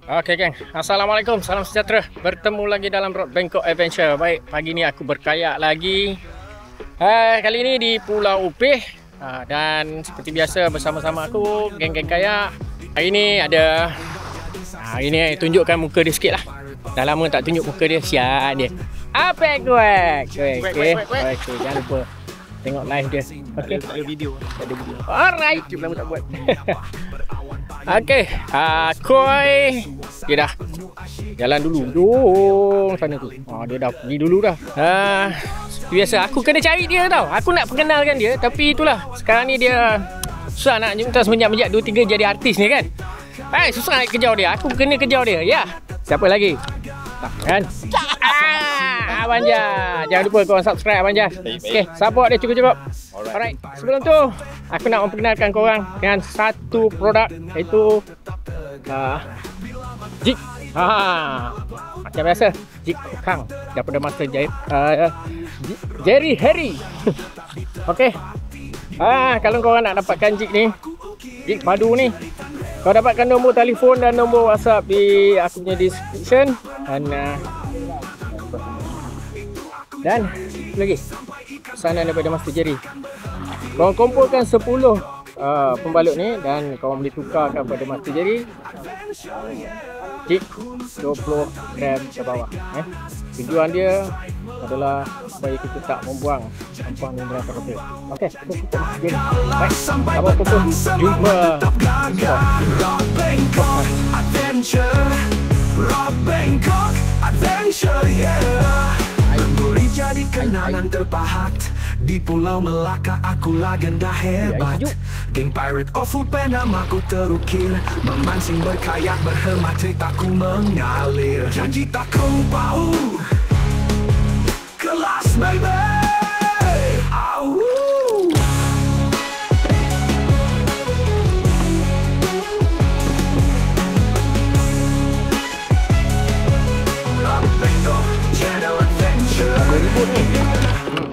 Okey geng, Assalamualaikum, salam sejahtera. Bertemu lagi dalam Road Bangkok Adventure. Baik, pagi ni aku berkayak lagi. Kali ni di Pulau Upih. Dan seperti biasa bersama-sama aku, geng-geng kayak. Hari ni ada hari ni tunjukkan muka dia sikit lah. Dah lama tak tunjuk muka dia, siap dia. Apa kuek? Okey, jangan lupa tengok live dia. Okey, ada video. Alright, YouTube lama tak buat. Okey, Koi dia dah jalan dulu. Dong sana tu. Dia dah pergi dulu dah. Biasa aku kena cari dia tau. Aku nak perkenalkan dia, tapi itulah. Sekarang ni dia susah nak jumpa semenjak 2-3 jadi artis ni kan. Susah nak kejar dia. Aku kena kejar dia. Ya. Siapa lagi? Tak kan? Abang Jah. Jangan lupa korang subscribe Abang Jah. Okey, support dia cukup-cukup. Alright. Sebelum tu, aku nak memperkenalkan korang dengan satu produk, iaitu jig. Macam biasa, jig Kang daripada Master Jerry Harry. Okey. Kalau korang nak dapatkan jig ni, jig padu ni, kau dapatkan nombor telefon dan nombor WhatsApp di aku punya description. Dan lagi pesanan daripada Master Jerry. Korang kumpulkan 10 pembalut ni dan korang boleh tukarkan pada Master Jerry. Jig 20 gram ke bawah. Tujuan dia adalah supaya kita tak membuang sampah ni dalam kapal. Okey, kita Jerry. Baik, sabar fokus. Jumpa. Road Bangkok Adventure, yeah. Memberi jadi kenangan terpahat di Pulau Melaka, aku legenda hebat. Geng Pirate of Upih namaku terukir, memancing berkayak berhemat ceritaku mengalir. Janji tak kau bau kelas baby.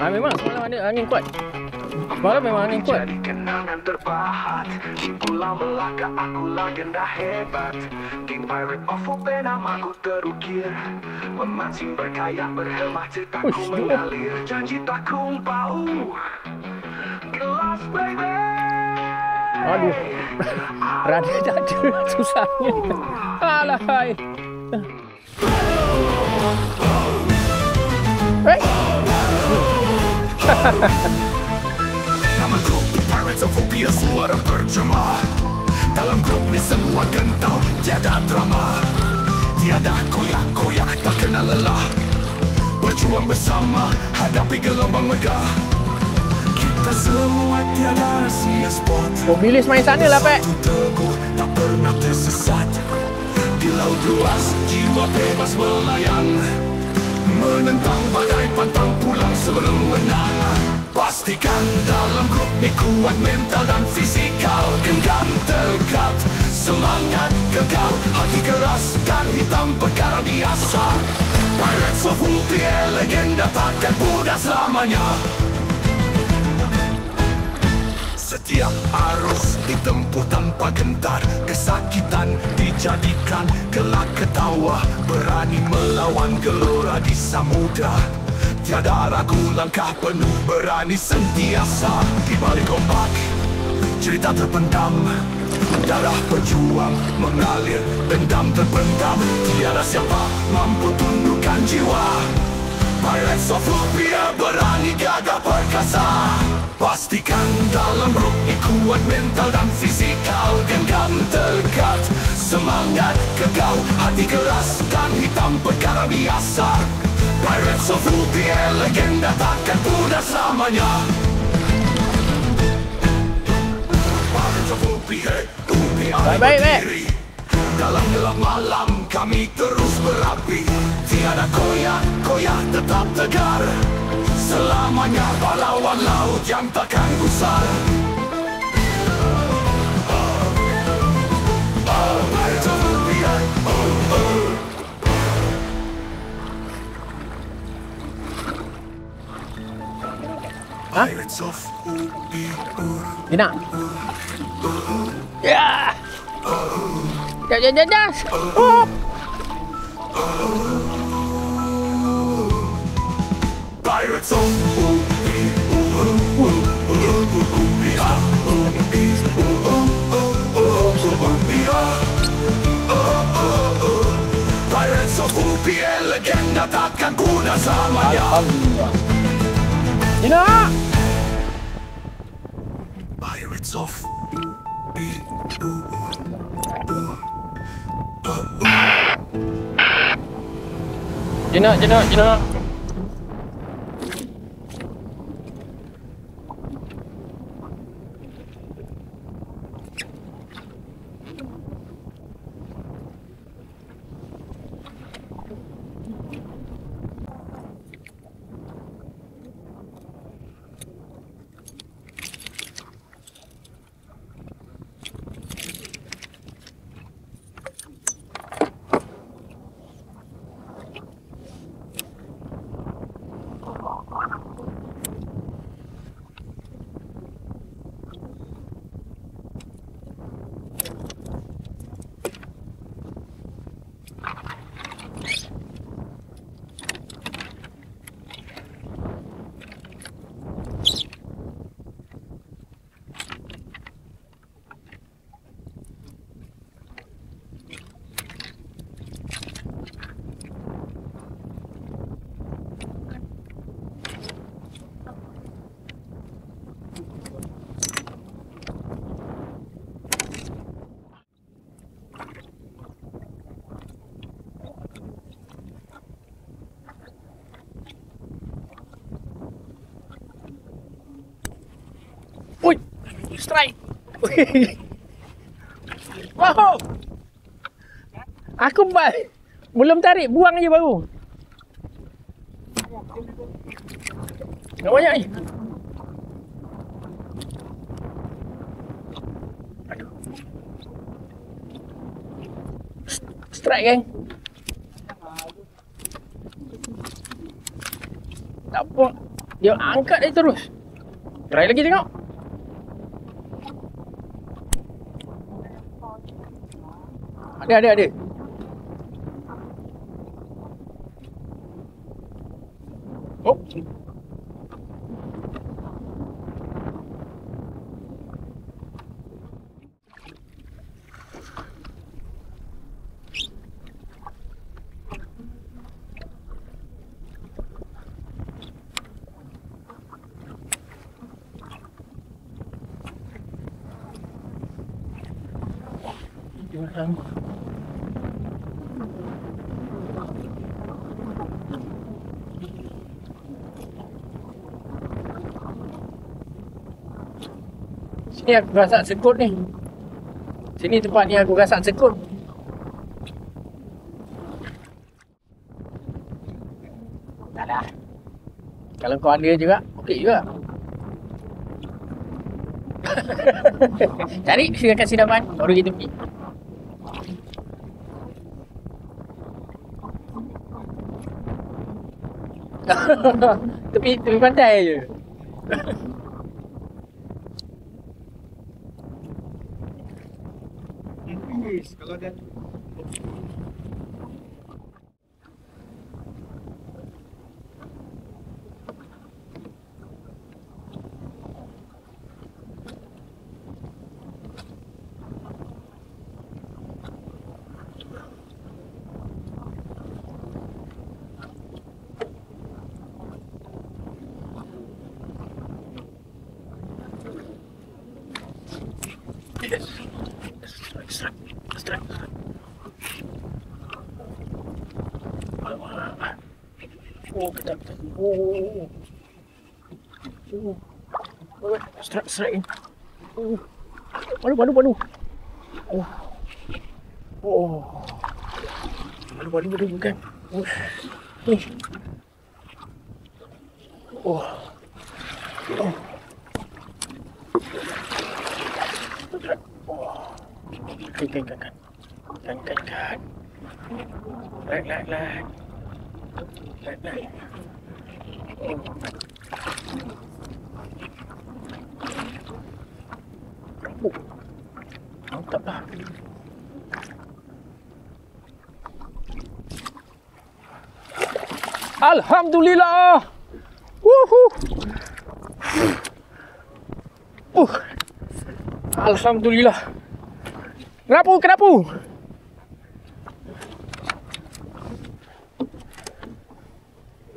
Memang semalam ada angin kuat. Semalam memang angin kuat. Jadi kenangan terpahat di Pulau Melaka, aku legenda hebat. Geng Pirate of Upih namaku terukir, memancing berkayak berhemat ceritaku mengalir. Janji tak kau bau gelas baby. Aduh, rada tak ada susahnya. Alahai. Nama grup Pirates of Upih, suara berjemaah. Dalam grup ni semua gentau, tiada drama, tiada koyak-koyak, tak kenal lelah. Berjuang bersama, hadapi gelombang megah. Kita semua tiada rahsia spot. Bilis main sana lah, Pak. Tak pernah tersesat. Di laut luas, jiwa bebas melayang, menentang badai, pantang pulang sebelum menang. Pastikan dalam grup ni kuat mental dan fisikal, genggam tegap, semangat kekal, hati keras dan hitam perkara biasa. Pirates of Upih, legenda takkan pudar selamanya. Setiap arus ditempuh tanpa gentar, kesakitan dijadikan gelak ketawa, berani melawan gelora di samudra. Tiada ragu langkah penuh berani sentiasa. Di balik ombak cerita terpendam, darah berjuang mengalir, dendam terpendam. Tiada siapa mampu tundukkan jiwa. Pirates of Upih berani gagah perkasa. Pastikan dalam grup ni kuat mental dan fisikal, genggam tegap, semangat kekal, hati keras dan hitam perkara biasa. Pirates of Upih, legenda takkan pudar selamanya. Pirates of Upih, Upih berdiri. Dalam gelap malam kami terus berapi, tiada koyak-koyak, tetap tegar. Selamanya pahlawan laut yang takkan gusar. Pirates of Upih, Pirates of Upih. Enak. Ya. Jas. Oh. Pirates of Pirates of UPL, legenda takkan punah selamanya. Cina. Pirates of Cina. Ui, strike. Wow. Aku belum tarik, buang aja baru. Tak banyak ni. Aduh. Strike kan? Tak apa. Dia angkat dia terus. Try lagi tengok. Ada. Oh. Sini aku gasak sekut ni. Sini tempat ni aku gasak sekut. Tak dah. Kalau kau ada juga, okey juga. Cari kat sidapan, baru kita pergi. tepi pantai je. Kalau ada Strike. Oh, ketat. Oh. Strike. Padu. Oh. Padu bukan. Ni. Oh. Kan. Like. Oh. Mantap lah. Alhamdulillah. Alhamdulillah. Kenapa?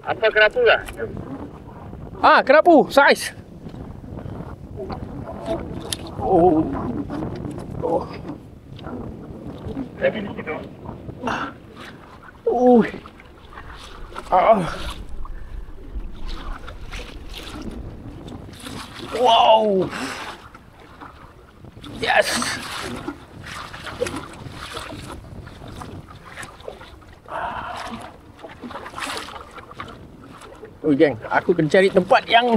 Apa kerapu lah? Kerapu saiz. Oh. Tapi di situ. Wow. Yes. Geng, aku kena cari tempat yang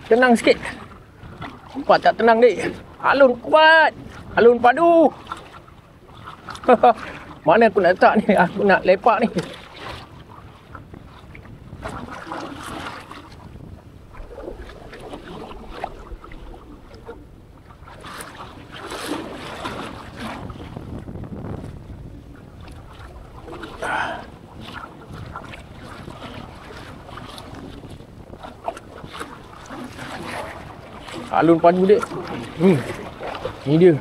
tenang sikit. Tempat tak tenang ni. Alun kuat. Alun padu. Mana aku nak letak ni? Aku nak lepak ni. Alun padu dek. Ni dia.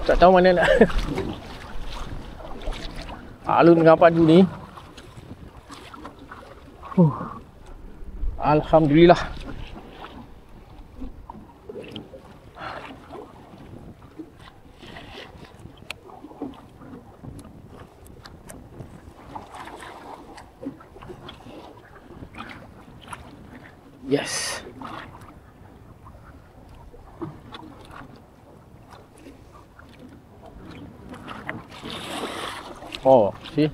Tak tahu mana nak. Alun dengan padu ni. Alhamdulillah. Yes. Oh, see?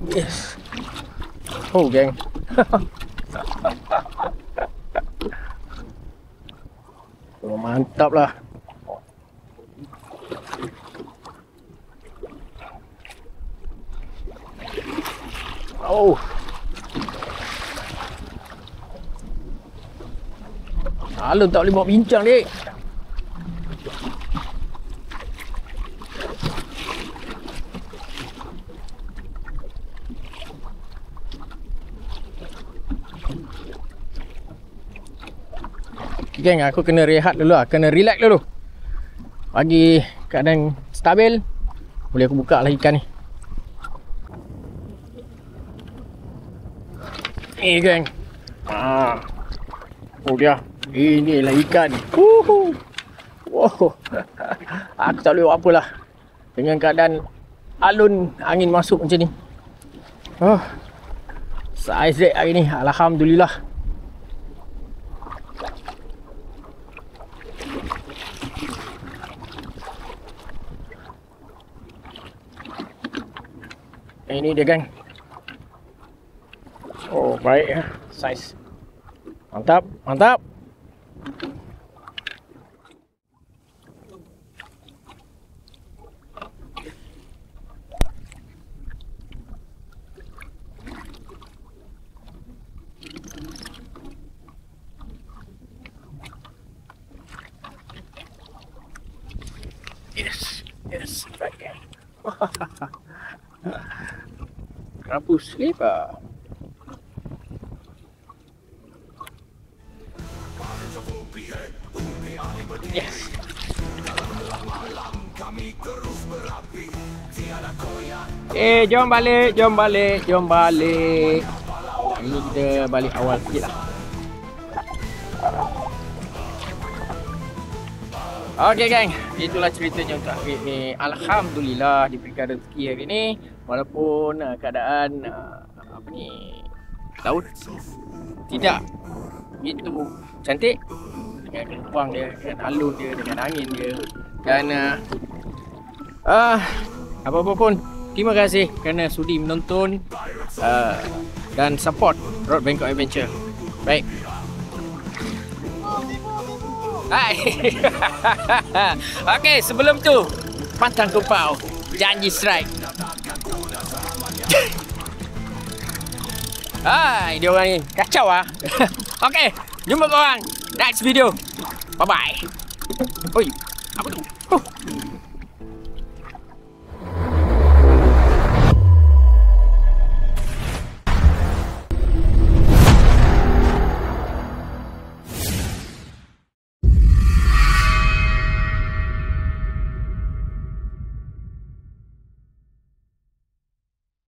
Yes. Oh, geng. Oh, mantap lah. Oh. Alun tak boleh bawa bincang, dek. Geng, aku kena rehat dulu lah. Kena relax dulu. Bagi keadaan stabil, boleh aku buka lah ikan ni. Ni geng. Oh dia. Inilah ikan. Wow. Aku tak boleh buat apa lah. Dengan keadaan alun angin masuk macam ni. Saiz dek hari ni. Alhamdulillah. Ini dia geng. Oh baik ya. Saiz. Mantap. Mantap. Yes. Yes. Baik. Kerapu slipper. Yes. Jom balik. Ini kita balik awal sikit lah. Okey geng, itulah ceritanya untuk hari ni. Alhamdulillah diberikan rezeki hari ni. Walaupun keadaan laut tidak begitu cantik, dengan gelombang dia, dengan alun dia, dengan angin dia. Dan apa-apa pun terima kasih kerana sudi menonton dan support Road Bangkok Adventure. Baik. Hai. Okey, sebelum tu pantang kupau, janji strike. Hai, dia orang ni kacau ah. Okey, jumpa korang next video. Bye bye. Oi, apa tu?